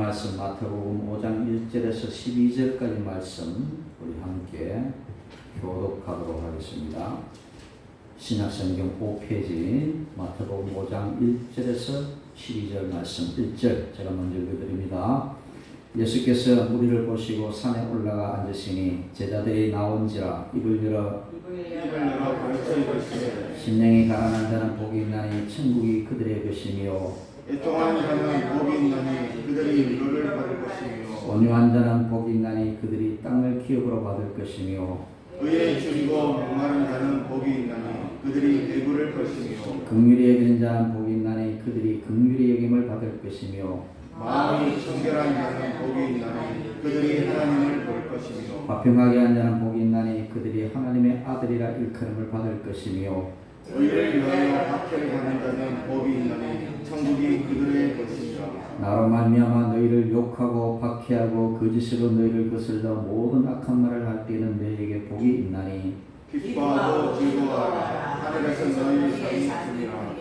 말씀 마태복음 5장 1절에서 12절까지 말씀 우리 함께 교독하도록 하겠습니다. 신약성경 5페이지 마태복음 5장 1절에서 12절 말씀 1절 제가 먼저 읽어드립니다. 예수께서 무리를 보시고 산에 올라가 앉으시니 제자들이 나온지라 입을 열어 심령이 가난한 자는 복이 있나니 천국이 그들의 것이며 애통한 자는 복이 있나니 그들이 위로를 받을 것이며 온유한 자는 복이 있나니 그들이 땅을 기업으로 받을 것이며 의에 줄이고 목마른 자는 복이 있나니 그들이 배부를 것이며 긍휼히 여기는 자는 복이 있나니 그들이 긍휼히 여김을 받을 것이며 마음이 청결한 자는 복이 있나니 그들이 하나님을 볼 것이며 화평하게 한 자는 복이 있나니 그들이 하나님의 아들이라 일컬음을 받을 것이며 의를 위하여 박해를 받는 자는 복이 있나니 천국이 그들의 것이니라. 나로 말미암아 너희를 욕하고 박해하고 거짓으로 너희를 거슬러 모든 악한 말을 할 때에는 너희에게 복이 있나니 기뻐하고 즐거워하라. 하늘에서 너희 상이 있으리라.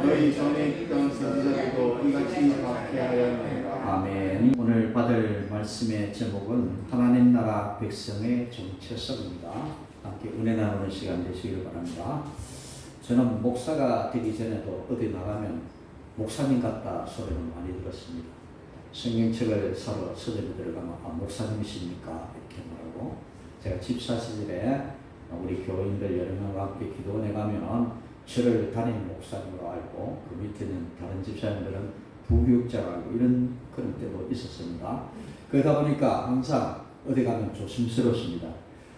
너희 전에 있던 선지자들도 이같이 박해하였느니라. 아멘. 오늘 받을 말씀의 제목은 하나님 나라 백성의 정체성입니다. 함께 은혜 나누는 시간 되시기를 바랍니다. 저는 목사가 되기 전에도 어디 나가면 목사님 같다 소리를 많이 들었습니다. 성경책을 사러 서점에 들어가면 목사님이십니까? 이렇게 말하고 제가 집사 시절에 우리 교인들 여러 명과 함께 기도원에 가면 저를 담임 목사님으로 알고 그 밑에 있는 다른 집사님들은 부교육자로 알고 이런 그런 때도 있었습니다. 그러다 보니까 항상 어디 가면 조심스럽습니다.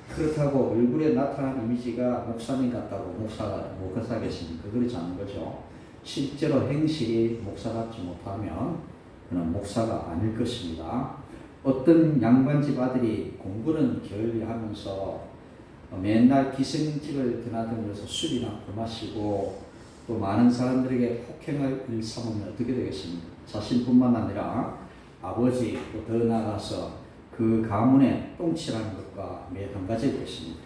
그렇다고 얼굴에 나타난 이미지가 목사님 같다고 목사겠습니까? 그렇지 않은 거죠. 실제로 행실이 목사 같지 못하면 그는 목사가 아닐 것입니다. 어떤 양반집 아들이 공부는 게을리 하면서 맨날 기생집을 드나들면서 술이나 마시고 또 많은 사람들에게 폭행을 일삼으면 어떻게 되겠습니까? 자신뿐만 아니라 아버지 또 더 나아가서 그 가문에 똥칠하는 것과 매일 한 가지일 것입니다.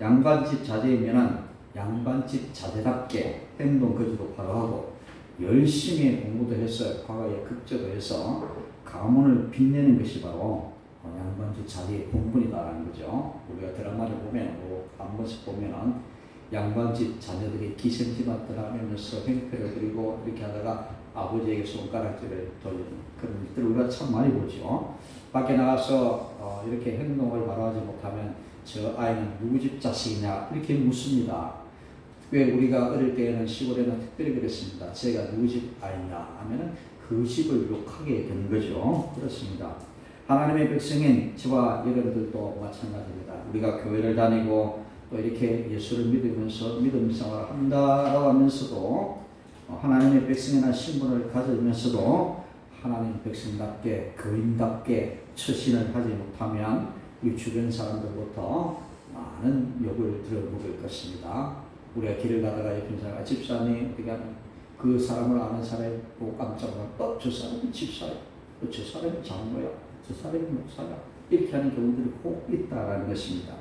양반집 자제이면은 양반집 자제답게 행동 거지도 바로 하고 열심히 공부도 해서 과거에 급제도 해서 가문을 빛내는 것이 바로 양반집 자제의 본분이다라는 거죠. 우리가 드라마를 보면 한 번씩 보면은 양반집 자녀들이 기생집만 떠나면서 행패를 부리고 이렇게 하다가 아버지에게 손가락질을 돌리는 그런 일들을 우리가 참 많이 보죠. 밖에 나가서 이렇게 행동을 바로하지 못하면 저 아이는 누구 집 자식이냐 이렇게 묻습니다. 왜 우리가 어릴 때에는 시골에는 특별히 그랬습니다. 제가 누구 집 아이냐 하면은 그 집을 욕하게 된 거죠. 그렇습니다. 하나님의 백성인 저와 여러분들도 마찬가지입니다. 우리가 교회를 다니고 또 이렇게 예수를 믿으면서 믿음 생활을 한다라고 하면서도 하나님의 백성이나 신분을 가지면서도 하나님 백성답게 거인답게 처신을 하지 못하면 우리 주변 사람들부터 많은 욕을 들어먹을 것입니다. 우리가 길을 가다가 옆에 사람 집사님 어떻게 하면 그 사람을 아는 사람이 보고 깜짝 놀라서 저 사람이 집사야, 저 사람이 장로야, 저 사람이 목사야 이렇게 하는 경우들이 꼭 있다라는 것입니다.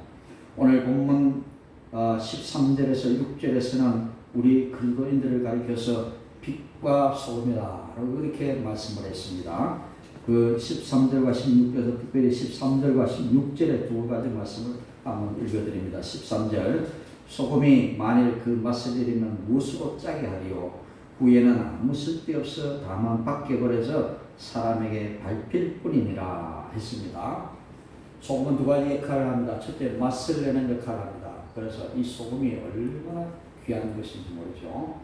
오늘 본문 13절에서 6절에서는 우리 그리스도인들을 가리켜서 빛과 소금이라고 이렇게 말씀을 했습니다. 그 13절과 16절에서 특별히 13절과 16절의 두 가지 말씀을 한번 읽어드립니다. 13절 소금이 만일 그 맛을 잃으면 무엇으로 짜게 하리요 후에는 아무 쓸데없어 다만 밖에 버려져 사람에게 밟힐 뿐이니라 했습니다. 소금은 두 가지 역할을 합니다. 첫째 맛을 내는 역할을 합니다. 그래서 이 소금이 얼마나 귀한 것인지 모르죠.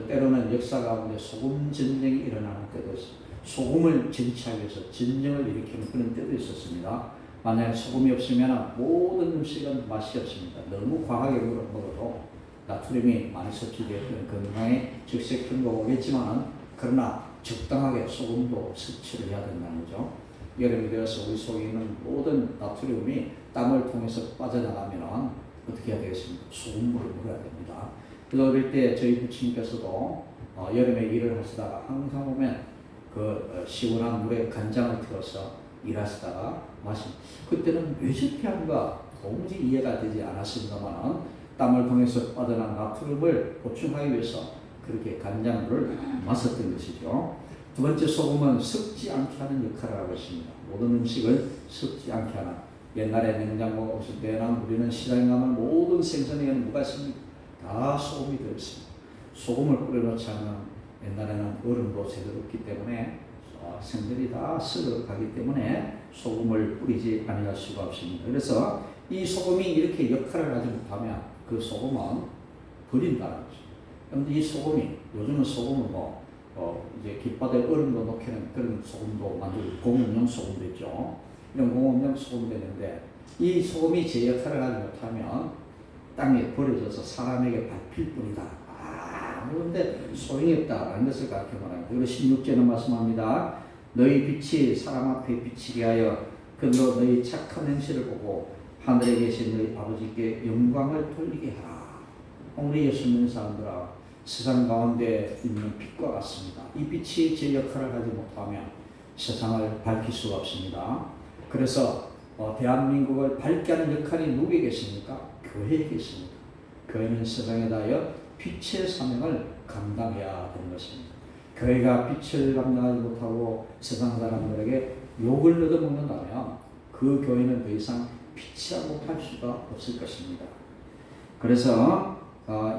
때로는 역사 가운데 소금 전쟁이 일어나는 때도 있습니다. 소금을 쟁취하기 위해서 전쟁을 일으키는 그런 때도 있었습니다. 만약 소금이 없으면 모든 음식은 맛이 없습니다. 너무 과하게 먹어도 나트륨이 많이 섭취되어 건강에 적색 근거가 오겠지만 그러나 적당하게 소금도 섭취를 해야 된다는 거죠. 여름이 되어서 우리 속에 있는 모든 나트륨이 땀을 통해서 빠져나가면 어떻게 해야 되겠습니까? 소금물을 먹어야 됩니다. 그래서 어릴 때 저희 부친께서도 여름에 일을 하시다가 항상 보면 그 시원한 물에 간장을 틀어서 일하시다가 그때는 왜 저렇게 하는가 도무지 이해가 되지 않았습니다만 땀을 통해서 빠져나간 나트륨을 보충하기 위해서 그렇게 간장물을 마셨던 것이죠. 두 번째 소금은 썩지 않게 하는 역할을 하고 있습니다. 모든 음식을 썩지 않게 하는. 옛날에 냉장고가 없을 때는 우리는 시장에 가면 모든 생선에는 뭐가 있습니까? 다 소금이 들어있습니다. 소금을 뿌려놓지 않으면 옛날에는 얼음도 제대로 없기 때문에 생선이 다 썩어가기 때문에 소금을 뿌리지 아니할 수가 없습니다. 그래서 이 소금이 이렇게 역할을 하지 못하면 그 소금은 버린다는 거죠. 그런데 이 소금이 요즘은 소금을 이제 깃바닥에 얼음도 넣기는 그런 소금도 만들고 공업용 소금도 있죠. 이런 공업용 소금도 있는데 이 소금이 제 역할을 하지 못하면 땅에 버려져서 사람에게 밟힐 뿐이다. 그런데 소용이 없다라는 것을 가르쳐 말합니다. 그리고 16절은 말씀합니다. 너희 빛이 사람 앞에 비치게 하여 그들로 너희 착한 행실을 보고 하늘에 계신 너희 아버지께 영광을 돌리게 하라. 우리 예수 믿는 사람들아, 세상 가운데 있는 빛과 같습니다. 이 빛이 제 역할을 하지 못하면 세상을 밝힐 수가 없습니다. 그래서 대한민국을 밝게 하는 역할이 누구에게 계십니까? 교회에 계십니다. 교회는 세상에 다하여 빛의 사명을 감당해야 되는 것입니다. 교회가 빛을 감당하지 못하고 세상 사람들에게 욕을 얻어먹는다면 그 교회는 더 이상 빛이라고 할 수가 없을 것입니다. 그래서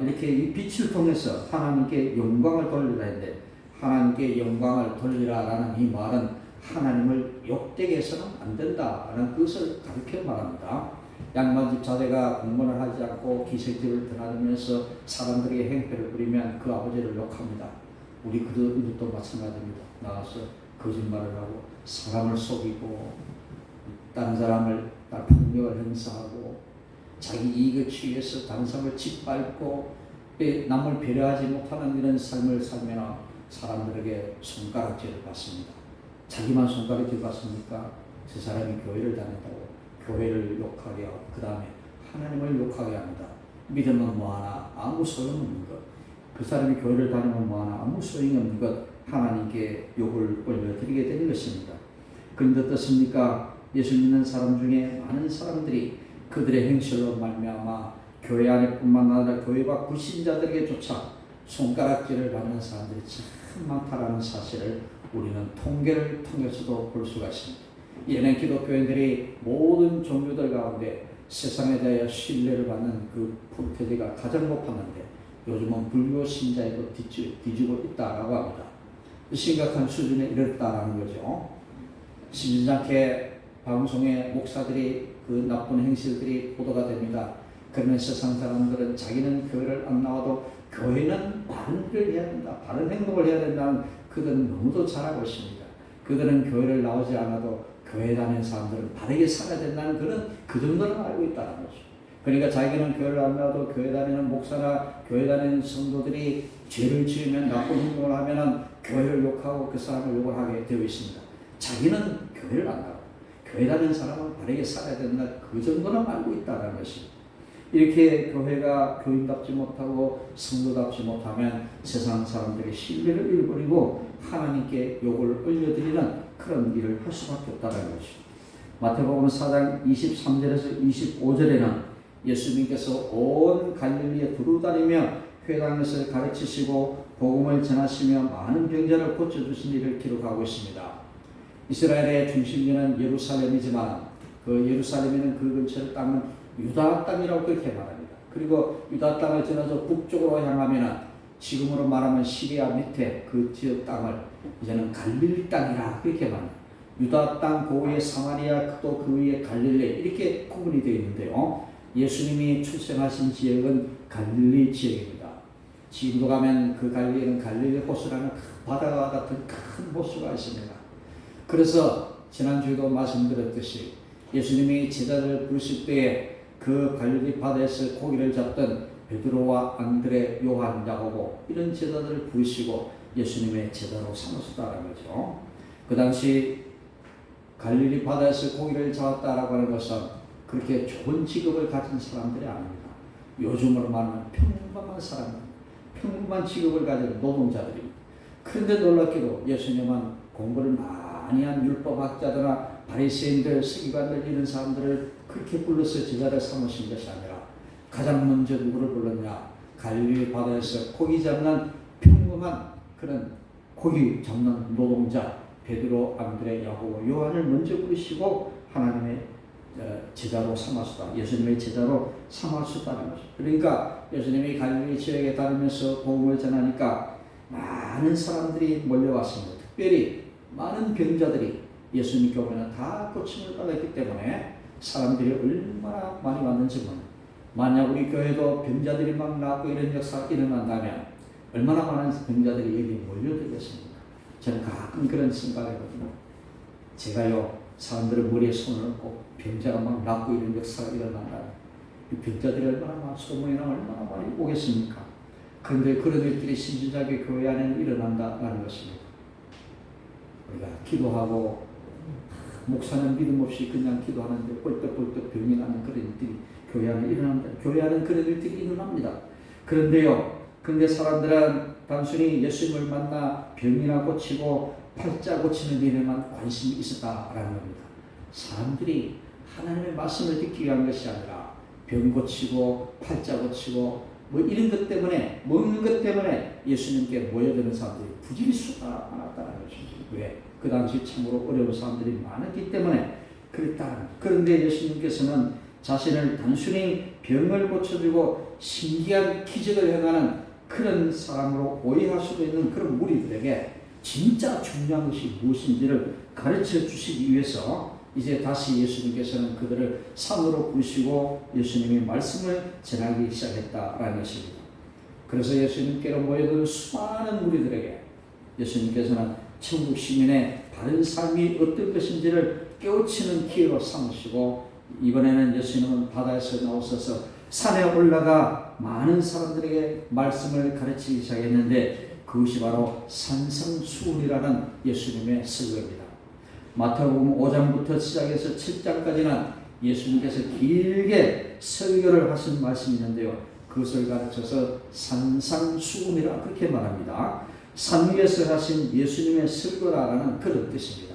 이렇게 이 빛을 통해서 하나님께 영광을 돌리라 했는데, 하나님께 영광을 돌리라라는 이 말은 하나님을 욕되게 해서는 안 된다라는 것을 가르쳐 말합니다. 양반집 자제가 공문을 하지 않고 기생집을 드나들면서 사람들에게 행패를 부리면 그 아버지를 욕합니다. 우리 그들도 마찬가지입니다. 나가서 거짓말을 하고 사람을 속이고 다른 사람을 폭력을 행사하고 자기 이익을 취해서 다른 사람을 짓밟고 남을 배려하지 못하는 이런 삶을 살면 사람들에게 손가락질을 받습니다. 자기만 손가락질 받습니까? 저 사람이 교회를 다닌다고 교회를 욕하게 하고 그 다음에 하나님을 욕하게 합니다. 믿으면 뭐하나 아무 소용없는 것. 그 사람이 교회를 다니면 뭐하나 아무 소용이 없는 것. 하나님께 욕을 올려드리게 되는 것입니다. 그런데 어떻습니까? 예수 믿는 사람 중에 많은 사람들이 그들의 행실로 말미암아 교회 안에뿐만 아니라 교회 밖 불신자들에게조차 손가락질을 받는 사람들이 참 많다라는 사실을 우리는 통계를 통해서도 볼 수가 있습니다. 예는 기독교인들이 모든 종교들 가운데 세상에 대하여 신뢰를 받는 그 프로테지가 가장 높았는데 요즘은 불교 신자에도 뒤지고 있다라고 합니다. 심각한 수준에 이르렀다라는 거죠. 심상찮게 방송에 목사들이 그 나쁜 행실들이 보도가 됩니다. 그러면 세상 사람들은 자기는 교회를 안 나와도 교회는 바른 일을 해야 된다, 바른 행동을 해야 된다는 그들은 너무도 잘 알고 있습니다. 그들은 교회를 나오지 않아도 교회 다니는 사람들은 바르게 살아야 된다는 그 정도는 알고 있다는 거죠. 그러니까 자기는 교회를 안 나와도 교회 다니는 목사나 교회 다니는 성도들이 죄를 지으면 나쁜 행동을 하면은 교회를 욕하고 그 사람을 욕을 하게 되어 있습니다. 자기는 교회를 안 나와. 교회 다니는 사람은 바르게 살아야 된다. 그 정도는 알고 있다는 것입니다. 이렇게 교회가 교인답지 못하고 성도답지 못하면 세상 사람들의 신뢰를 잃어버리고 하나님께 욕을 올려드리는 그런 일을 할 수밖에 없다는 것입니다. 마태복음 4장 23절에서 25절에는 예수님께서 온 갈릴리에 두루다니며 회당에서 가르치시고 복음을 전하시며 많은 병자를 고쳐주신 일을 기록하고 있습니다. 이스라엘의 중심지는 예루살렘이지만 그 예루살렘에는 그 근처의 땅은 유다 땅이라고 그렇게 말합니다. 그리고 유다 땅을 지나서 북쪽으로 향하면 지금으로 말하면 시리아 밑에 그 지역 땅을 이제는 갈릴리 땅이라 그렇게 말합니다. 유다 땅, 그 위에 사마리아, 또 그 위에 갈릴리 이렇게 구분이 되어 있는데요. 예수님이 출생하신 지역은 갈릴리 지역입니다. 지금도 가면 그 갈릴리는 갈릴리 호수라는 바다와 같은 큰 호수가 있습니다. 그래서 지난주에도 말씀드렸듯이 예수님이 제자를 부르실 때에 그 갈릴리 바다에서 고기를 잡던 베드로와 안드레, 요한, 야고보 이런 제자들을 부르시고 예수님의 제자로 삼으셨다는 거죠. 그 당시 갈릴리 바다에서 고기를 잡았다라고 하는 것은 그렇게 좋은 직업을 가진 사람들이 아닙니다. 요즘으로 말하면 평범한 사람, 평범한 직업을 가진 노동자들입니다. 그런데 놀랍게도 예수님은 공부를 많이 한 율법학자들이나 바리새인들, 서기관들 이런 사람들을 그렇게 불러서 제자를 삼으신 것이 아니라 가장 먼저 누구를 불렀냐? 갈릴리 바다에서 고기 잡는 평범한 그런 고기 잡는 노동자 베드로, 안드레, 야고보, 요한을 먼저 부르시고 하나님의 제자로 삼았다. 예수님의 제자로 삼았다는 것이죠. 그러니까 예수님이 갈릴리 지역에 다니면서 복음을 전하니까 많은 사람들이 몰려왔습니다. 특별히 많은 병자들이 예수님께 오면 다 고침을 받았기 때문에 사람들이 얼마나 많이 왔는지 모릅니다. 만약 우리 교회도 병자들이 막 나고 이런 역사가 일어난다면 얼마나 많은 병자들이 여기 몰려들겠습니까? 저는 가끔 그런 생각이거든요. 제가요, 사람들의 머리에 손을 얹고 병자가 막 낫고 이런 역사가 일어난다면 이 병자들이 얼마나 소문이나 얼마나 많이 오겠습니까? 그런데 그런 일들이 신진자교 교회 안에 일어난다는 것입니다. 우리가 기도하고 목사는 믿음 없이 그냥 기도하는데 뻘떡뻘떡 병이 나는 그런 일들이 교회 안에 일어납니다. 교회 안에 그런 일들이 일어납니다. 그런데 사람들은 단순히 예수님을 만나 병이나 고치고 팔자 고치는 일에만 관심이 있었다라는 겁니다. 사람들이 하나님의 말씀을 듣기 위한 것이 아니라 병 고치고 팔자 고치고 뭐 이런 것 때문에 먹는 것 때문에 예수님께 모여드는 사람들이 부지기 수가 많았다는 것입니다. 왜? 그 당시 참으로 어려운 사람들이 많았기 때문에 그랬다. 그런데 예수님께서는 자신을 단순히 병을 고쳐주고 신기한 기적을 행하는 그런 사람으로 오해할 수도 있는 그런 무리들에게 진짜 중요한 것이 무엇인지를 가르쳐 주시기 위해서 이제 다시 예수님께서는 그들을 산으로 부르시고 예수님의 말씀을 전하기 시작했다라는 것입니다. 그래서 예수님께로 모여든 수많은 무리들에게 예수님께서는 천국 시민의 바른 삶이 어떤 것인지를 깨우치는 기회로 삼으시고 이번에는 예수님은 바다에서 나오셔서 산에 올라가 많은 사람들에게 말씀을 가르치기 시작했는데 그것이 바로 산상수훈이라는 예수님의 설교입니다. 마태복음 5장부터 시작해서 7장까지는 예수님께서 길게 설교를 하신 말씀이 있는데요. 그것을 가르쳐서 산상수훈이라 그렇게 말합니다. 산 위에서 하신 예수님의 설교라는 그런 뜻입니다.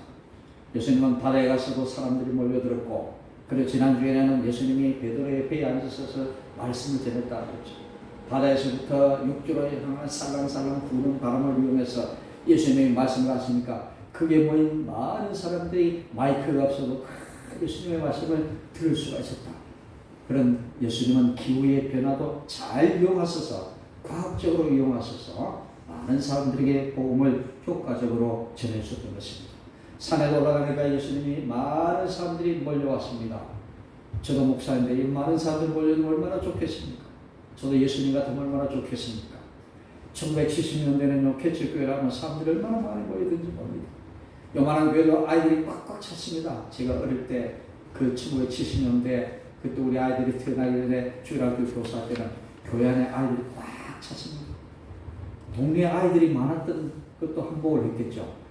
예수님은 바다에 가서도 사람들이 몰려들었고 그리고 지난주에는 예수님이 베드로의 배에 앉으셔서 말씀을 전했다고 했죠. 바다에서부터 육지로 향한 살랑살랑 부는 바람을 이용해서 예수님이 말씀을 하시니까 그게 모인 많은 사람들이 마이크가 없어도 예수님의 말씀을 들을 수가 있었다. 그런 예수님은 기후의 변화도 잘 이용하셔서 과학적으로 이용하셔서 많은 사람들에게 복음을 효과적으로 전해주셨던 것입니다. 산에 올라가니까 예수님이 많은 사람들이 몰려왔습니다. 저도 목사인데 이 많은 사람들이 몰려오면 얼마나 좋겠습니까? 저도 예수님 같으면 얼마나 좋겠습니까? 1970년대에는요, 개척교회라면 사람들이 얼마나 많이 모이든지 모릅니다. 요만한 교회도 아이들이 꽉꽉 찼습니다. 제가 어릴 때 그 1970년대 그때 우리 아이들이 태어나기 전에 주일학교 교사 때는 교회 안에 아이들이 꽉 찼습니다. 동네 아이들이 많았던 것도 한복을 했겠죠.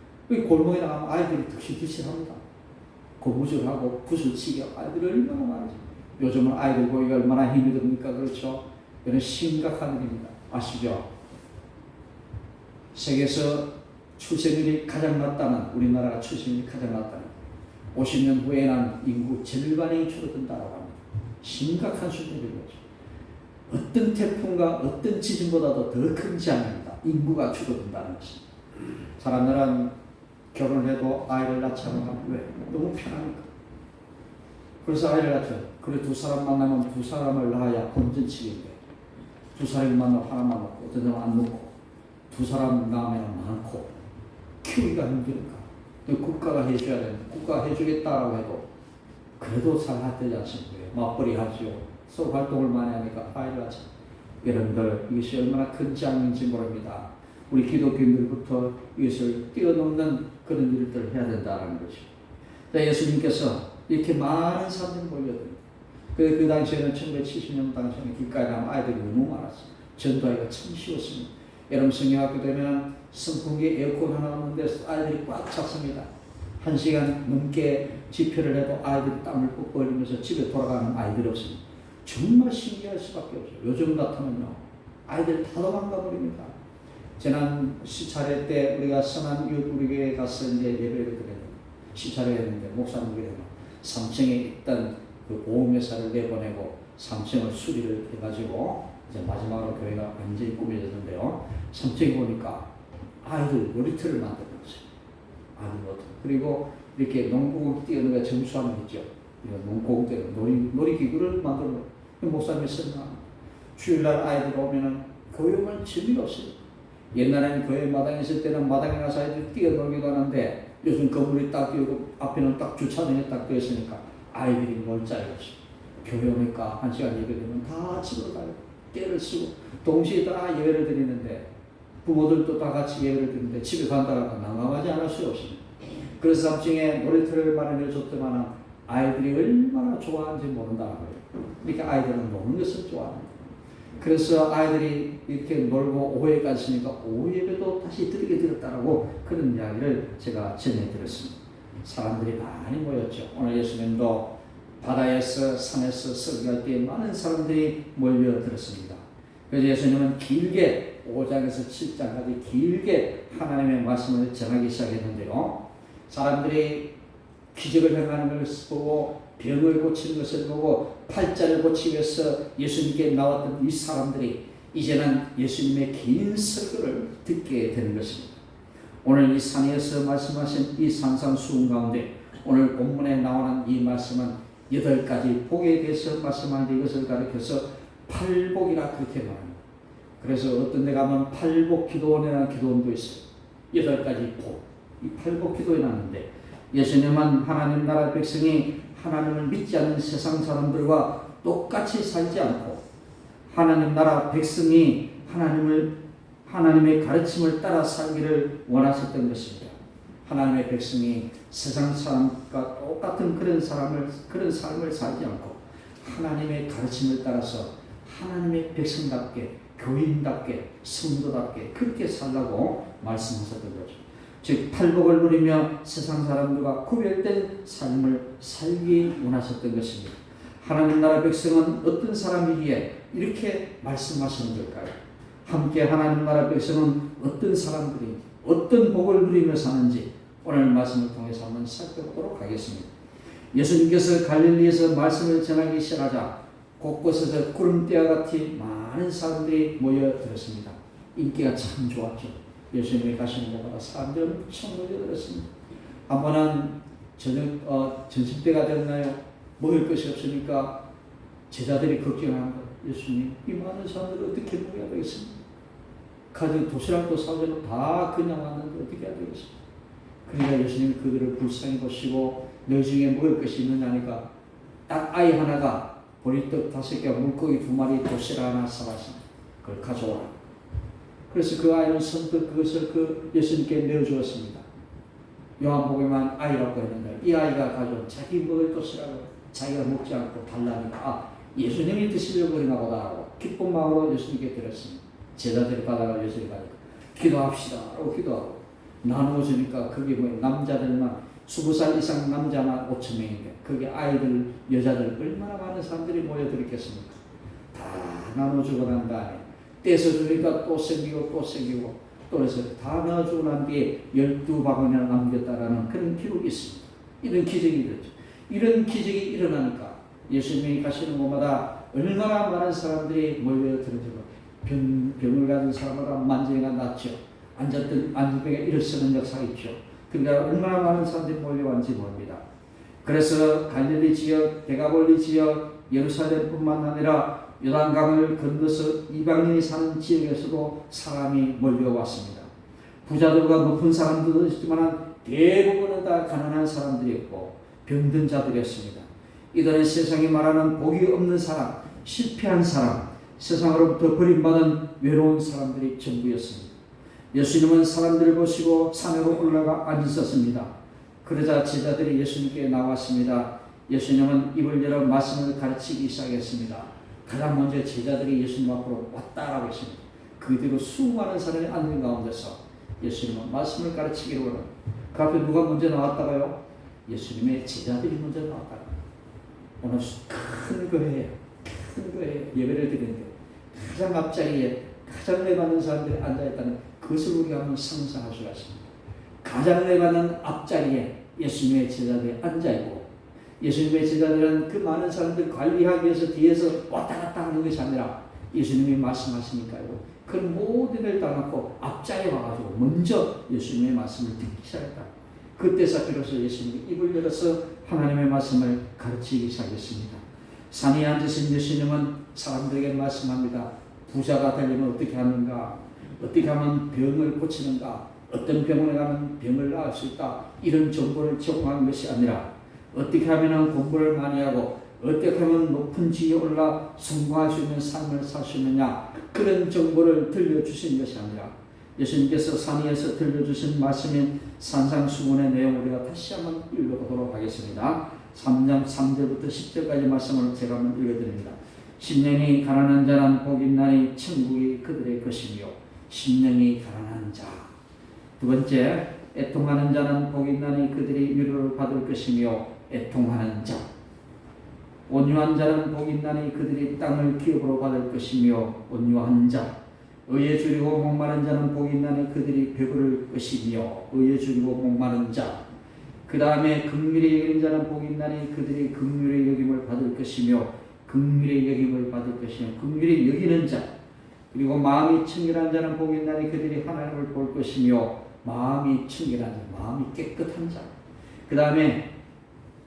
골목에 나가면 아이들이 득실득실합니다. 고무줄하고 구슬치기 아이들이 얼마나 많아요. 요즘은 아이들 보기가 얼마나 힘이 듭니까? 그렇죠? 이런 심각한 일입니다. 아시죠? 세계에서 출생률이 가장 낮다는 우리나라가 출생률이 가장 낮다는 50년 후에는 인구 절반이 줄어든다고 합니다. 심각한 수준인 거죠. 어떤 태풍과 어떤 지진보다도 더 큰 재앙입니다. 인구가 줄어든다는 것입니다. 사람들은 결혼해도 아이를 낳지 않으면 왜? 너무 편하니까. 그래서 아이를 낳죠. 그래 두 사람 만나면 두 사람을 낳아야 본전치기인데 두 사람이 만나면 하나만 낳고 어떤 사람은 안 낳고 두 사람 낳으면 많고 키우기가 힘드니까 국가가 해줘야 되는데 국가가 해주겠다라고 해도 그래도 잘 되지 않습니까? 맞벌이 하지요. 서로 활동을 많이 하니까 아이를 낳죠. 여러분들 이것이 얼마나 큰 재앙인지 모릅니다. 우리 기독교인들부터 이것을 뛰어넘는 그런 일들을 해야 된다는 거죠. 예수님께서 이렇게 많은 사람들이 몰려듭니다. 그 당시에는 1970년 당시에는 길가에 가면 아이들이 너무 많았어요. 전도하기가 참 쉬웠습니다. 여름 성경학교 되면 선풍기 에어컨 하나 없는데 아이들이 꽉 찼습니다. 1시간 넘게 집회를 해도 아이들이 땀을 뻑 흘리면서 집에 돌아가는 아이들이 없습니다. 정말 신기할 수밖에 없어요. 요즘 같으면요, 아이들 다 도망가 버립니다. 지난 시차례 때 우리가 선한 이웃 우리 교회에 가서 이제 예배를 드렸는데 시차례 했는데 목사님께서 3층에 있던 그 보험회사를 내보내고 3층을 수리를 해가지고 이제 마지막으로 교회가 완전히 꾸며졌는데요. 3층에 보니까 아이들 놀이터를 만들었어요. 아이들 놀이터. 그리고 이렇게 농구공 뛰어는 거 점수하면 있죠. 농구공 뛰어는 놀이기구를 만들어 놓은 목사님이 설명. 주일날 아이들 오면은 교회 오면 재미가 없어요. 옛날에는 교회 마당에 있을 때는 마당에 가서 아이들 뛰어놀기도 하는데 요즘 건물이 딱 띄우고 앞에는 딱 주차장에 딱 되어 있으니까 아이들이 놀 자리가 없어요. 교회 오니까 1시간 예배되면 다 집으로 가요. 깨를 쓰고 동시에 다 예배를 드리는데 부모들도 다 같이 예배를 드리는데 집에 간다라고 난감하지 않을 수 없습니다. 그래서 나중에 놀이터를 마련해 줬더만 아이들이 얼마나 좋아하는지 모른다고요. 그러니까 아이들은 노는 것을 좋아합니다. 그래서 아이들이 이렇게 놀고 오후에 갔으니까 오후 예배도 다시 드리게 되었다라고 그런 이야기를 제가 전해드렸습니다. 사람들이 많이 모였죠. 오늘 예수님도 바다에서 산에서 설교할 때 많은 사람들이 몰려들었습니다. 그래서 예수님은 길게 5장에서 7장까지 길게 하나님의 말씀을 전하기 시작했는데요. 사람들이 기적을 행하는 것을 보고 병을 고치는 것을 보고 팔자를 고치기 위해서 예수님께 나왔던 이 사람들이 이제는 예수님의 긴 설교를 듣게 되는 것입니다. 오늘 이 산에서 말씀하신 이 산상수훈 가운데 오늘 본문에 나오는 이 말씀은 8가지 복에 대해서 말씀하는데 이것을 가리켜서 팔복이라 그렇게 말합니다. 그래서 어떤 데 가면 팔복 기도원이라는 기도원도 있어요. 8가지 복. 이 팔복 기도에 나는데 예수님은 하나님 나라 백성이 하나님을 믿지 않는 세상 사람들과 똑같이 살지 않고 하나님 나라 백성이 하나님의 가르침을 따라 살기를 원하셨던 것입니다. 하나님의 백성이 세상 사람과 똑같은 그런 삶을 살지 않고 하나님의 가르침을 따라서 하나님의 백성답게 교인답게 성도답게 그렇게 살라고 말씀하셨던 거죠. 즉 팔복을 누리며 세상 사람들과 구별된 삶을 살기 원하셨던 것입니다. 하나님 나라 백성은 어떤 사람이기에 이렇게 말씀하시는 걸까요? 함께 하나님 나라 백성은 어떤 사람들이 어떤 복을 누리며 사는지 오늘 말씀을 통해서 한번 살펴보도록 하겠습니다. 예수님께서 갈릴리에서 말씀을 전하기 시작하자 곳곳에서 구름대와 같이 많은 사람들이 모여들었습니다. 인기가 참 좋았죠. 예수님이 가시는 곳마다 사람들이 엄청 모여들었습니다. 한 번은 점심때가 됐나요? 먹을 것이 없으니까 제자들이 걱정하는 거예요. 예수님, 이 많은 사람들을 어떻게 먹여야 되겠습니까? 가진 도시락도 사오려고 다 그냥 왔는데 어떻게 해야 되겠습니까? 그러니까 예수님이 그들을 불쌍히 보시고 너희 중에 먹을 것이 있느냐니까 딱 아이 하나가 보리떡 5개와 물고기 2마리 도시락 하나 사왔습니다. 그걸 가져오라. 그래서 그 아이는 선뜻 그것을 예수님께 내어주었습니다. 요한복음에만 아이라고 했는데 이 아이가 가져온 자기 먹을 도시락을 자기가 먹지 않고 달라니까 예수님이 드시려고 그러나 보다 하고 기쁜 마음으로 예수님께 드렸습니다. 제자들이 받아가 예수님 가니까 기도합시다 하고 기도하고 나누어주니까 그게 남자들만 20살 이상 남자만 5,000명인데 그게 아이들 여자들 얼마나 많은 사람들이 모여들었겠습니까? 다 나눠주고 난 다음에 떼서 주니까 또 생기고 또 해서 다 나눠주고 난 뒤에 12바구니나 남겼다라는 그런 기록이 있습니다. 이런 기적이 일어났죠. 이런 기적이 일어나니까 예수님이 가시는 곳마다 얼마나 많은 사람들이 모여들어지고 병을 가진 사람마다 만져가 낫죠. 앉았던 안병에 일어서는 역사가 있죠. 그러니까 얼마나 많은 사람들이 몰려왔는지 모릅니다. 그래서 갈릴리 지역, 데가볼리 지역, 예루살렘뿐만 아니라 요단강을 건너서 이방인이 사는 지역에서도 사람이 몰려왔습니다. 부자들과 높은 사람들도 있지만 대부분은 다 가난한 사람들이었고 병든 자들이었습니다. 이들은 세상이 말하는 복이 없는 사람, 실패한 사람, 세상으로부터 버림받은 외로운 사람들이 전부였습니다. 예수님은 사람들을 보시고 산으로 올라가 앉으셨습니다. 그러자 제자들이 예수님께 나왔습니다. 예수님은 입을 열어 말씀을 가르치기 시작했습니다. 가장 먼저 제자들이 예수님 앞으로 왔다라고 했습니다. 그 뒤로 수많은 사람이 앉는 가운데서 예수님은 말씀을 가르치기로 하는 그 앞에 누가 먼저 나왔다가요? 예수님의 제자들이 먼저 나왔다가 오늘 큰 거예요. 예배를 드리는데 가장 앞자리에 가장 내받는 사람들이 앉아있다는 그것을 우리가 한번 상상할 수가 있습니다. 가장 내받는 앞자리에 예수님의 제자들이 앉아있고 예수님의 제자들은 그 많은 사람들 관리하기 위해서 뒤에서 왔다 갔다 하는 것이 아니라 예수님이 말씀하시니까요. 그 모든 걸 다 놓고 앞자리에 와가지고 먼저 예수님의 말씀을 듣기 시작했다. 그때서 비로소 예수님이 입을 열어서 하나님의 말씀을 가르치기 시작했습니다. 산에 앉으신 예수님은 사람들에게 말씀합니다. 부자가 되려면 어떻게 하는가? 어떻게 하면 병을 고치는가? 어떤 병원에 가면 병을 나을 수 있다. 이런 정보를 제공하는 것이 아니라 어떻게 하면 공부를 많이 하고 어떻게 하면 높은 지위에 올라 성공할 수 있는 삶을 살 수 있느냐, 그런 정보를 들려주신 것이 아니라 예수님께서 산위에서 들려주신 말씀인 산상수훈의 내용을 우리가 다시 한번 읽어보도록 하겠습니다. 3장 3절부터 10절까지 말씀을 제가 한번 읽어드립니다. 심령이 가난한 자는 복이 있나니 천국이 그들의 것이며, 심령이 가난한 자. 두 번째, 애통하는 자는 복이 있나니 그들이 위로를 받을 것이며, 애통하는 자. 온유한 자는 복이 있나니 그들이 땅을 기업으로 받을 것이며, 온유한 자. 의에 줄이고 목마른 자는 복이 있나니 그들이 배부를 것이며, 의에 줄이고 목마른 자. 그 다음에 긍휼히 여기는 자는 복이 있나니 그들이 긍휼의 여김을 받을 것이며, 긍휼의 여김을 받을 것이며, 긍휼히 여기는 자. 그리고 마음이 청결한 자는 복이 있나니 그들이 하나님을 볼 것이며, 마음이 청결한 자, 마음이 깨끗한 자. 그 다음에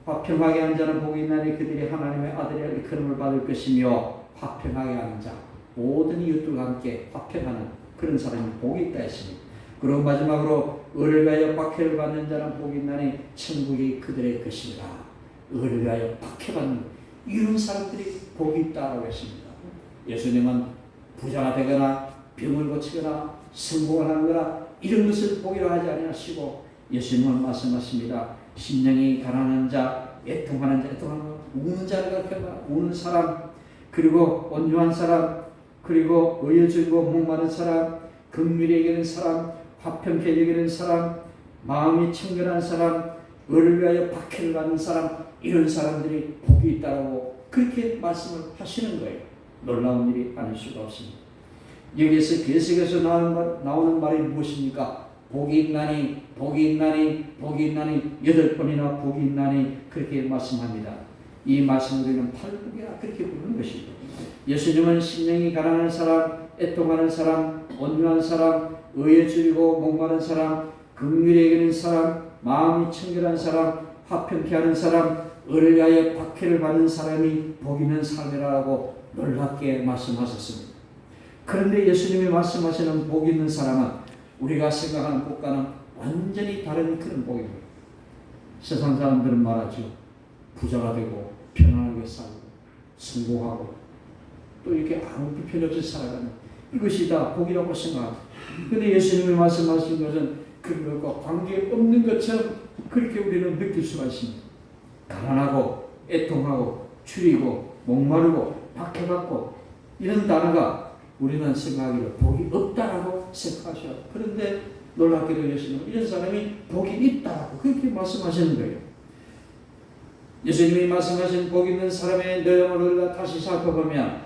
화평하게 하는 자는 복이 있나니 그들이 하나님의 아들이라 일컬음을 받을 것이며, 화평하게 하는 자, 모든 이웃들과 함께 화평하는 그런 사람이 복이 있다 했습니다. 그리고 마지막으로 의를 위하여 박해를 받는 자는 복이 있나니 천국이 그들의 것이라. 의를 위하여 박해받는 이런 사람들이 복이 있다라고 했습니다. 예수님은 부자가 되거나 병을 고치거나 성공을 하거나 이런 것을 복이라 하지 아니하시고, 예수님은 말씀하십니다. 심령이 가난한 자, 애통하는 자, 우는 자를 가르쳐라. 우는 사람, 그리고 온유한 사람, 그리고 의에 줄이고 목마른 사람, 긍휼히 여기는 사람, 화평케 여기는 사람, 마음이 청결한 사람, 의를 위하여 박해를 받는 사람, 이런 사람들이 복이 있다고 그렇게 말씀을 하시는 거예요. 놀라운 일이 아닐 수가 없습니다. 여기에서 계속해서 나오는 말이 무엇입니까? 복이 있나니, 복이 있나니, 복이 있나니, 8번이나 복이 있나니 그렇게 말씀합니다. 이 말씀을 우리는 팔복이라 그렇게 부르는 것입니다. 예수님은 심령이 가난한 사람, 애통하는 사람, 온유한 사람, 의에 줄이고 목마른 사람, 긍휼히 여기는 사람, 마음이 청결한 사람, 화평케 하는 사람, 의를 위하여 박해를 받는 사람이 복 있는 삶이라고 놀랍게 말씀하셨습니다. 그런데 예수님이 말씀하시는 복 있는 사람은 우리가 생각하는 복과는 완전히 다른 그런 복입니다. 세상 사람들은 말하죠. 부자가 되고 편안하게 살고 성공하고 또 이렇게 아무 불편 없이 살아가는 이것이 다 복이라고 생각합니다. 그런데 예수님이 말씀하신 것은 그런 것과 관계없는 것처럼 그렇게 우리는 느낄 수가 있습니다. 가난하고 애통하고 줄이고 목마르고 박해받고 이런 단어가 우리는 생각하기로 복이 없다라고 생각하셔요. 그런데 놀랍게도 예수님은 이런 사람이 복이 있다라고 그렇게 말씀하시는 거예요. 예수님이 말씀하신 복 있는 사람의 내용을 우리가 다시 살펴보면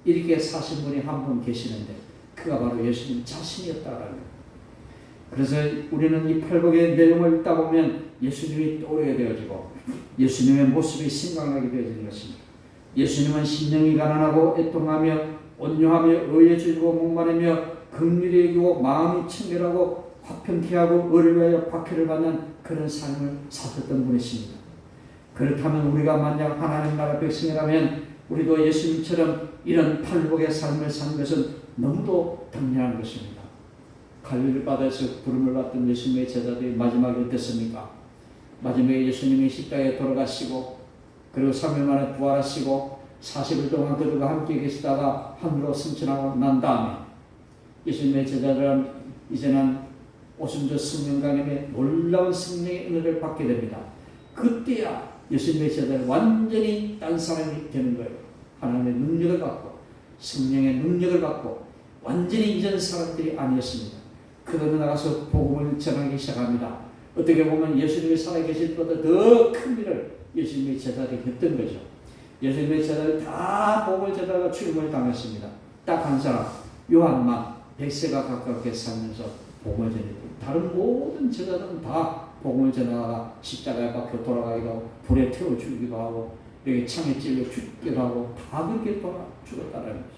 이렇게 사신 분이 한 분 계시는데 그가 바로 예수님 자신이었다라는 거예요. 그래서 우리는 이 팔복의 내용을 읽다 보면 예수님이 떠오르게 되어지고 예수님의 모습이 생각나게 되어지는 것입니다. 예수님은 심령이 가난하고 애통하며 온유하며 의에 줄이고 목마르며 긍휼히 여기고 마음이 청결하고 화평케 하고 의를 위하여 박해를 받는 그런 삶을 사셨던 분이십니다. 그렇다면 우리가 만약 하나님 나라 백성이라면 우리도 예수님처럼 이런 팔복의 삶을 사는 것은 너무도 당연한 것입니다. 갈릴리 바다에서 부름을 받던 예수님의 제자들이 마지막에 어땠습니까? 마지막에 예수님이 십자가에 돌아가시고 그리고 3일 만에 부활하시고 40일 동안 그들과 함께 계시다가 하늘로 승천하고 난 다음에 예수님의 제자들은 이제는 오순절 성령강림의 놀라운 성령의 은혜를 받게 됩니다. 그때야 예수님의 제자들은 완전히 딴 사람이 되는 거예요. 하나님의 능력을 받고 성령의 능력을 받고 완전히 이전 사람들이 아니었습니다. 그들은 나가서 복음을 전하기 시작합니다. 어떻게 보면 예수님이 살아계실 때보다 더 큰 일을 예수님의 제자들이 했던 거죠. 예수님의 제자들이 다 복음을 전하다가 죽음을 당했습니다. 딱 한 사람 요한만 100세가 가깝게 살면서 복음을 전했고 다른 모든 제자들은 다 복음을 전하다가 십자가에 박혀 돌아가기도 하고 불에 태워 죽이기도 하고 여기 창에 찔려 죽기도 하고 다 그렇게 죽었다는 거죠.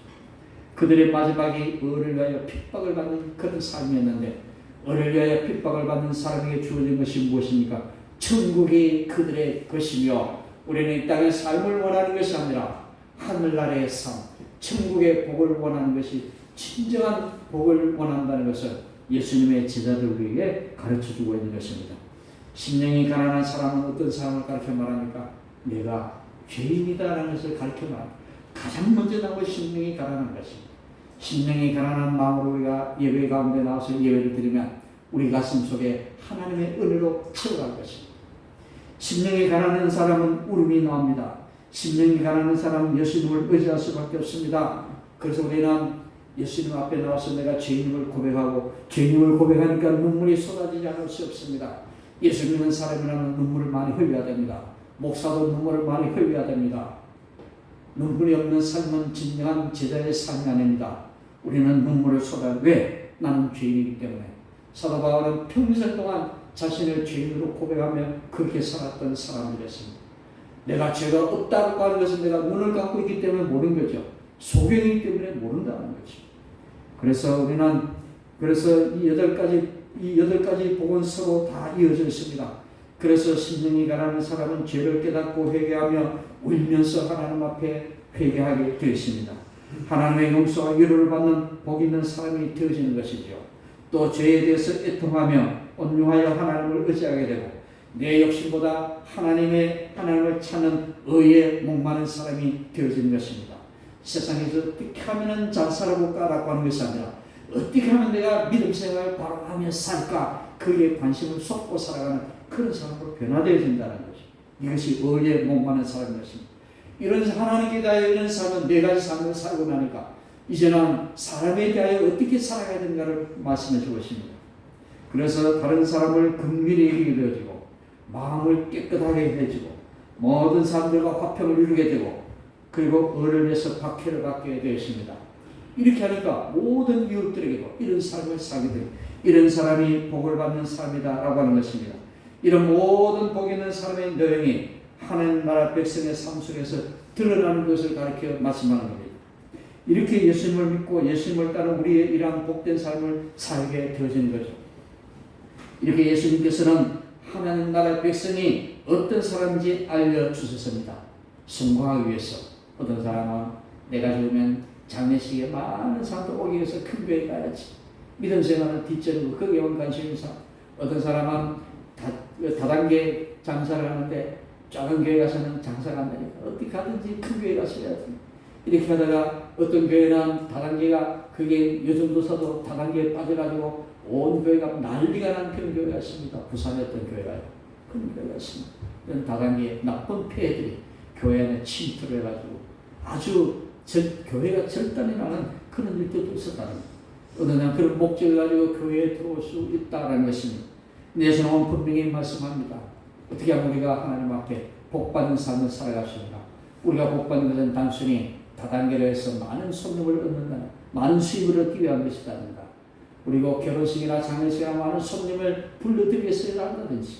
그들의 마지막이 을을 위하여 핍박을 받는 그런 삶이었는데, 을을 위하여 핍박을 받는 사람에게 주어진 것이 무엇입니까? 천국이 그들의 것이며, 우리는 이 땅의 삶을 원하는 것이 아니라 하늘나라의 삶, 천국의 복을 원하는 것이, 진정한 복을 원한다는 것을 예수님의 제자들에게 가르쳐주고 있는 것입니다. 심령이 가난한 사람은 어떤 사람을 가르쳐 말합니까? 내가 죄인이다라는 것을 가르쳐 말합니다. 가장 먼저 나온 것이 심령이 가난한 것입니다. 심령이 가난한 마음으로 우리가 예배 가운데 나와서 예배를 드리면 우리 가슴 속에 하나님의 은혜로 채워갈 것입니다. 심령이 가난한 사람은 울음이 나옵니다. 심령이 가난한 사람은 예수님을 의지할 수밖에 없습니다. 그래서 우리는 예수님 앞에 나와서 내가 죄인임을 고백하고, 죄인임을 고백하니까 눈물이 쏟아지지 않을 수 없습니다. 예수 믿는 사람이라면 눈물을 많이 흘려야 됩니다. 목사도 눈물을 많이 흘려야 됩니다. 눈물이 없는 삶은 진정한 제자의 삶이 아닙니다. 우리는 눈물을 쏟아요. 왜? 나는 죄인이기 때문에. 사도 바울은 평생 동안 자신을 죄인으로 고백하며 그렇게 살았던 사람이었습니다. 내가 죄가 없다고 하는 것은 내가 눈을 감고 있기 때문에 모르는 거죠. 소경이기 때문에 모른다는 거죠. 그래서 우리는 이 여덟 가지 복은 서로 다 이어져 있습니다. 그래서 심령이 가난한 사람은 죄를 깨닫고 회개하며 울면서 하나님 앞에 회개하게 되어 있습니다. 하나님의 용서와 위로를 받는 복 있는 사람이 되어지는 것이죠. 또 죄에 대해서 애통하며 온유하여 하나님을 의지하게 되고, 내 욕심보다 하나님을 찾는 의에 목마른 사람이 되어지는 것입니다. 세상에서 어떻게 하면 잘 살아볼까라고 하는 것이 아니라 어떻게 하면 내가 믿음 생활을 바로 하며 살까, 그에 관심을 쏟고 살아가는 그런 사람으로 변화되어진다는 것이죠. 이것이 의에 목마른 사람인 것입니다. 이런 하나님께 대하여 이런 삶은 네 가지 삶을 살고 나니까 이제는 사람에 대하여 어떻게 살아가야 되는가를 말씀해 주고 있습니다. 그래서 다른 사람을 긍휼히 여기게 되어지고, 마음을 깨끗하게 해주고, 모든 사람들과 화평을 이루게 되고, 그리고 의를 위해서 박해를 받게 되었습니다. 이렇게 하니까 모든 이웃들에게도 이런 삶을 살게 되고, 이런 사람이 복을 받는 삶이다라고 하는 것입니다. 이런 모든 복 있는 사람의 내용이 하나님 나라 백성의 삶 속에서 드러나는 것을 가르쳐 말씀하는 겁니다. 이렇게 예수님을 믿고 예수님을 따른 우리의 이러한 복된 삶을 살게 되어지는 거죠. 이렇게 예수님께서는 하나님 나라 백성이 어떤 사람인지 알려주셨습니다. 성공하기 위해서. 어떤 사람은 내가 죽으면 장례식에 많은 사람들 오기 위해서 큰 교회 가야지. 믿음 생활을 뒷전이고 거기에만 관심이 있어. 어떤 사람은 다단계 장사를 하는데 작은 교회 가서는 장사가 안 되니까 어떻게 하든지 큰 교회 가서 해야지. 이렇게 하다가 어떤 교회는 다단계가 그게 요즘도서도 다단계에 빠져가지고 온 교회가 난리가 난 그런 교회가 있습니다. 부산에 어떤 교회가요. 그런 교회가 있습니다. 이런 다단계의 나쁜 폐해들이 교회 안에 침투를 해가지고 아주 교회가 절단이 나는 그런 일들도 있었다는 거예요. 어느 날 그런 목적을 가지고 교회에 들어올 수 있다는 것입니다. 예수님은 분명히 말씀합니다. 어떻게 하면 우리가 하나님 앞에 복받는 삶을 살아갈 수 있나? 우리가 복받는 것은 단순히 다단계로 해서 많은 손님을 얻는다는, 많은 수입을 얻기 위한 것이 아닙니다. 그리고 결혼식이나 장례식이나 많은 손님을 불러들이기 위해서 한다든지,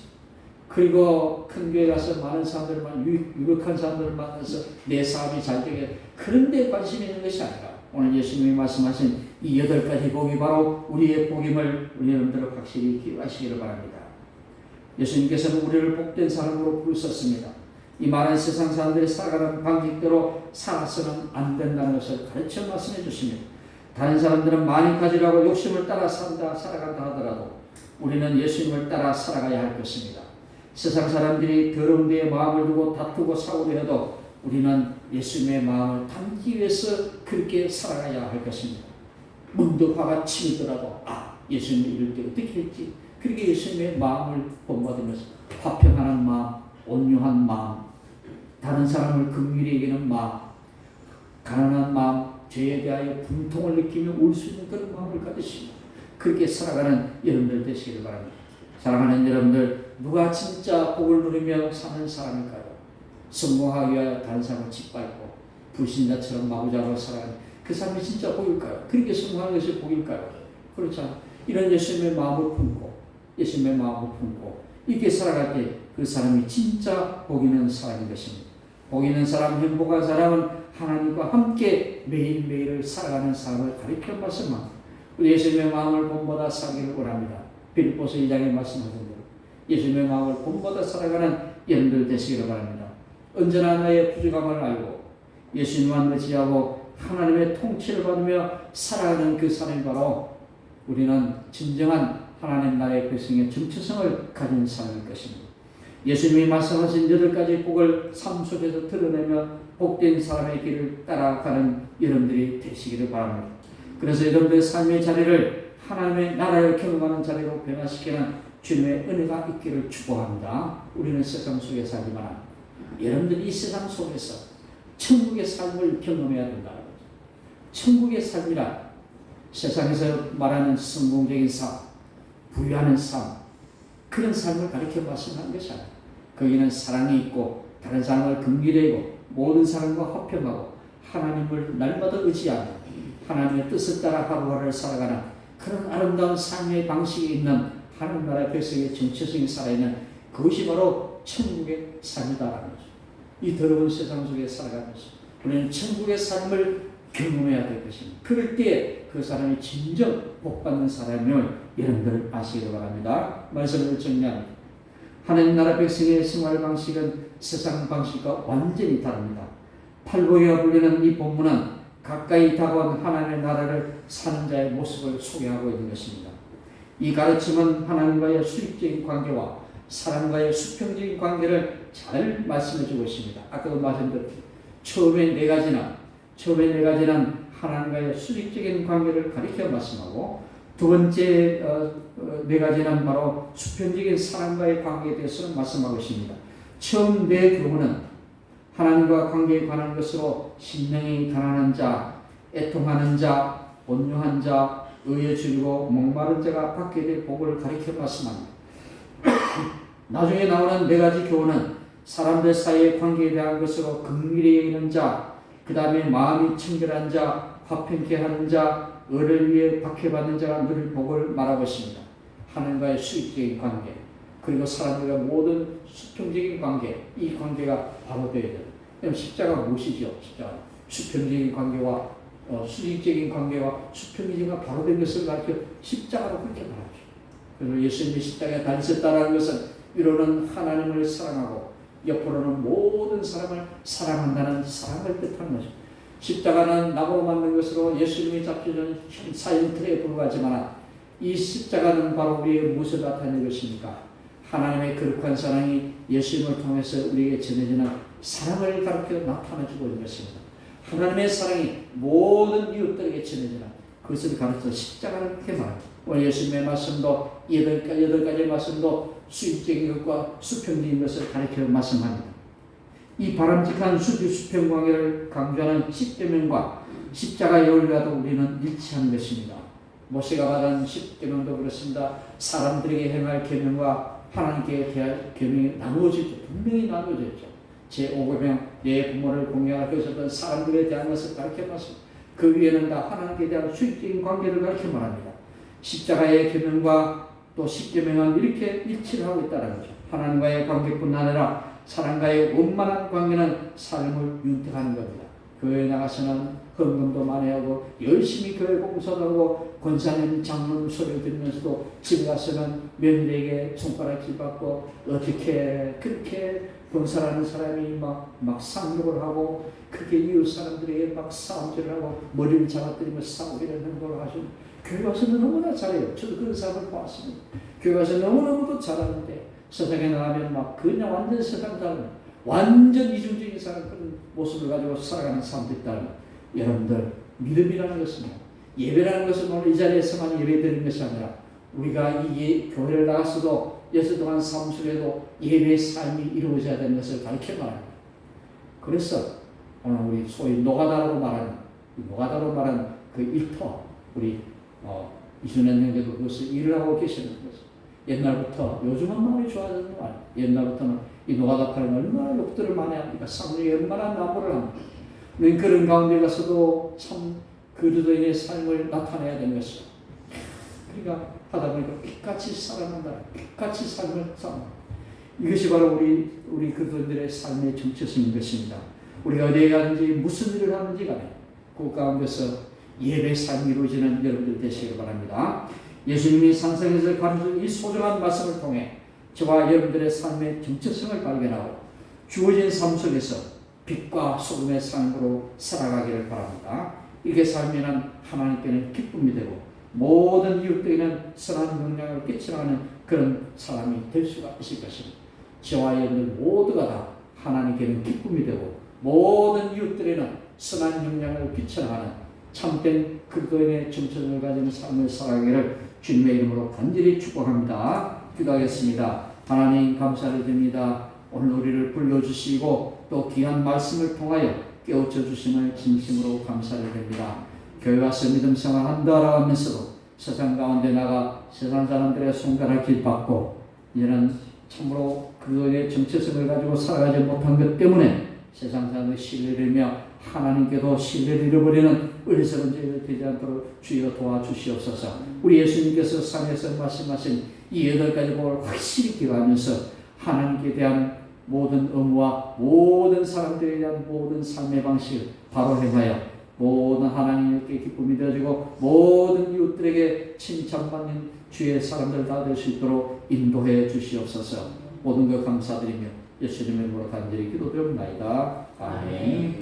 그리고 큰 교회 가서 많은 사람들만, 유력한 사람들을 만나서 내 사업이 잘 되게, 그런 데 관심이 있는 것이 아니라 오늘 예수님이 말씀하신 이 8가지 복이 바로 우리의 복임을 우리 여러분들 확실히 기억하시기를 바랍니다. 예수님께서는 우리를 복된 사람으로 부르셨습니다. 이 많은 세상 사람들이 살아가는 방식대로 살아서는 안 된다는 것을 가르쳐 말씀해 주십니다. 다른 사람들은 많이 가지라고 욕심을 따라 살아간다 하더라도 우리는 예수님을 따라 살아가야 할 것입니다. 세상 사람들이 더러운 데에 마음을 두고 다투고 싸우려 해도 우리는 예수님의 마음을 담기 위해서 그렇게 살아가야 할 것입니다. 문득 화가 치미더라도 예수님이 이럴 때 어떻게 했지? 그렇게 예수님의 마음을 본받으면서 화평하는 마음, 온유한 마음, 다른 사람을 긍휼히 여기는 마음, 가난한 마음, 죄에 대하여 분통을 느끼며 울 수 있는 그런 마음을 가지시고 그렇게 살아가는 여러분들 되시기를 바랍니다. 사랑하는 여러분들, 누가 진짜 복을 누리며 사는 사람일까요? 성공하기 위하여 다른 사람을 짓밟고 불신자처럼 마구잡이로 살아가는 그 사람이 진짜 복일까요? 그렇게 성공하는 것이 복일까요? 그렇죠. 이런 예수님의 마음을 품고 이렇게 살아갈 때 그 사람이 진짜 복 있는 사람인 것입니다. 복 있는 사람, 행복한 사람은 하나님과 함께 매일매일을 살아가는 삶을 가리켜 말씀합니다. 우리 예수님의 마음을 본보다 살기를 원합니다. 빌립보서 2장에 말씀하신 대로 예수님의 마음을 본보다 살아가는 여러분들 되시기를 바랍니다. 언제나 나의 부족함을 알고 예수님만 의지하고 하나님의 통치를 받으며 살아가는 그 삶이 바로 우리는 진정한 하나님 나라의 백성의 정체성을 가진 삶일 것입니다. 예수님이 말씀하신 8가지 복을 삶 속에서 드러내며 복된 사람의 길을 따라가는 여러분들이 되시기를 바랍니다. 그래서 여러분들의 삶의 자리를 하나님의 나라를 경험하는 자리로 변화시키는 주님의 은혜가 있기를 축복합니다. 우리는 세상 속에 살지만 여러분들이 이 세상 속에서 천국의 삶을 경험해야 된다는 거죠. 천국의 삶이란 세상에서 말하는 성공적인 삶, 부유하는 삶, 그런 삶을 가르쳐 말씀하는 것이 아니에요. 거기는 사랑이 있고 다른 사람을 긍휼히 모든 사람과 화평하고 하나님을 날마다 의지하고 하나님의 뜻을 따라 하루하루를 살아가는 그런 아름다운 삶의 방식이 있는 하나님 나라의 백성의 정체성이 살아있는 그것이 바로 천국의 삶이다라는 거죠. 이 더러운 세상 속에 살아가면서 우리는 천국의 삶을 경험해야 될 것입니다. 그럴 때 그 사람이 진정 복받는 사람임을 여러분들 아시기를 바랍니다. 말씀을 정리합니다. 하나님 나라 백성의 생활 방식은 세상 방식과 완전히 다릅니다. 팔복이라 불리는 이 본문은 가까이 다가온 하나님의 나라를 사는 자의 모습을 소개하고 있는 것입니다. 이 가르침은 하나님과의 수직적인 관계와 사람과의 수평적인 관계를 잘 말씀해 주고 있습니다. 아까도 말씀드렸죠. 처음에 네 가지는 하나님과의 수직적인 관계를 가리켜 말씀하고 두 번째 네 가지는 바로 수평적인 사람과의 관계에 대해서 말씀하고 있습니다. 처음 네 교훈은 하나님과 관계에 관한 것으로 심령이 가난한 자, 애통하는 자, 온유한 자, 의에 줄이고 목마른 자가 받게 될 복을 가리켜 말씀합니다. 나중에 나오는 네 가지 교훈은 사람들 사이의 관계에 대한 것으로 긍휼히 여기는 자, 그 다음에 마음이 청결한 자, 화평케 하는 자, 의를 위해 박해받는 자가 누릴 복을 말하고 있습니다. 하나님과의 수직적인 관계, 그리고 사람들과 모든 수평적인 관계, 이 관계가 바로 되어야 돼요. 그럼 십자가가 무엇이죠? 십자가 수평적인 관계와 수직적인 관계와 수평적인 관계가 바로 된 것을 가르쳐 십자가로 그렇게 말하죠. 그래서 예수님이 십자가에 달리셨다는 것은 위로는 하나님을 사랑하고 옆으로는 모든 사람을 사랑한다는 사랑을 뜻하는 것입니다. 십자가는 나무로 만든 것으로 예수님이 잡혀준 사형틀에 불과하지만 이 십자가는 바로 우리의 무엇을 나타내는 것입니까? 하나님의 거룩한 사랑이 예수님을 통해서 우리에게 전해지는 사랑을 가르쳐 나타내주고 있는 것입니다. 하나님의 사랑이 모든 이웃들에게 전해지는 그것을 가르쳐 십자가를 그렇게 말합니다. 오늘 예수님의 말씀도 8가지 말씀도 수직적인 것과 수평적인 것을 가르쳐 말씀합니다. 이 바람직한 수평 관계를 강조하는 십계명과 십자가의 원리와도 우리는 일치하는 것입니다. 모세가 받은 십계명도 그렇습니다. 사람들에게 행할 계명과 하나님께 대할 계명이 나누어지죠. 분명히 나누어졌죠. 제5계명 내 부모를 공경하라 그랬던 사람들에 대한 것을 가르쳐 말습니다. 그 위에는 다 하나님께 대한 수직적인 관계를 가르쳐 말합니다. 십자가의 계명과 또 십계명은 이렇게 일치를 하고 있다는 거죠. 하나님과의 관계뿐 아니라 사람과의 원만한 관계는 삶을 윤택하는 겁니다. 교회에 나가서는 헌금도 많이 하고 열심히 교회 봉사도 하고 권사님 장로님 소리를 들으면서도 집에 가서는 며느리에게 손가락질 받고 어떻게 그렇게 봉사하는 사람이 막 상욕을 하고 그렇게 이웃 사람들에게 막 싸움질을 하고 머리를 잡아뜨리며 싸우고 이러는 걸 하시는 교회 가서는 너무나 잘해요. 저도 그런 사람을 보았습니다. 교회 가서 너무너무도 잘하는데 세상에 나가면 막 그냥 완전 세상 사람, 완전 이중적인 사람 그런 모습을 가지고 살아가는 사람도 있다는 여러분들 믿음이라는 것은 예배라는 것은 오늘 이 자리에서만 예배드리는 것이 아니라 우리가 이 교회를 나갔어도 6일 동안 삶 속에도 예배의 삶이 이루어져야 되는 것을 가르쳐 말합니다. 그래서 오늘 우리 소위 노가다로 말하는 그 일터 우리 이순현 형제도 그것을 일을 하고 계시는 거죠. 옛날부터 요즘은 많이 좋아졌는 말. 옛날부터는 이 노가다 팔은 얼마나 욕들을 많이 합니까? 상류에 얼마나 나무를 합니까? 그런 가운데 가서도 참 그리스도인의 삶을 나타내야 되는 것이죠. 그러니까 하다 보니까 빛같이 살아난다. 빛같이 삶을 산다. 이것이 바로 우리 그분들의 삶의 정체성인 것입니다. 우리가 어디에 가든지 무슨 일을 하는지 간에 그 가운데서 예배 삶이 이루어지는 여러분들 되시길 바랍니다. 예수님이 산상에서 가르친 이 소중한 말씀을 통해 저와 여러분들의 삶의 정체성을 발견하고 주어진 삶 속에서 빛과 소금의 삶으로 살아가기를 바랍니다. 이렇게 살면 하나님께는 기쁨이 되고 모든 이웃들에게는 선한 영향을 끼쳐가는 그런 사람이 될 수가 있을 것입니다. 저와 여러분들 모두가 다 하나님께는 기쁨이 되고 모든 이웃들에는 선한 영향을 끼쳐가는 참된 그리스도인의 정체성을 가진 삶을 살아가기를 주님의 이름으로 간절히 축복합니다. 기도하겠습니다. 하나님 감사를 드립니다. 오늘 우리를 불러주시고 또 귀한 말씀을 통하여 깨우쳐 주심을 진심으로 감사를 드립니다. 교회 와서 믿음 생활한다라고 하면서도 세상 가운데 나가 세상 사람들의 손가락질 받고 이제는 참으로 그의 정체성을 가지고 살아가지 못한 것 때문에 세상 사람의 신뢰를 잃으며 하나님께도 신뢰를 잃어버리는 어리석은 죄를 되지 않도록 주여 도와주시옵소서. 우리 예수님께서 산에서 말씀하신 이 8가지 복을 확실히 기억하면서 하나님께 대한 모든 의무와 모든 사람들에 대한 모든 삶의 방식을 바로 행하여 모든 하나님께 기쁨이 되어지고 모든 이웃들에게 칭찬받는 주의 사람들 다 될 수 있도록 인도해 주시옵소서. 모든 것 감사드리며 예수님의 이름으로 간절히 기도드립니다. 아멘.